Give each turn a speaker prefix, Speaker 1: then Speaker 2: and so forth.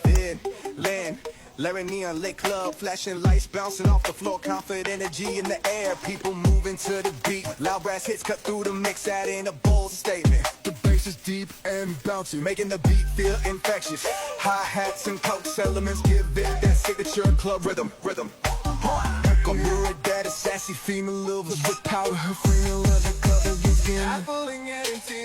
Speaker 1: Phiên, Larry neon lit club, flashing lights bouncing off the floor, confident energy in the air. People moving to the beat, loud brass hits cut through the mix, adding a bold statement. The bass is deep and bouncy, making the beat feel infectious. Hi-hats and coax elements give it that signature club rhythm. Come with that sassy female lovers with power, her free love the color you skin. Apple and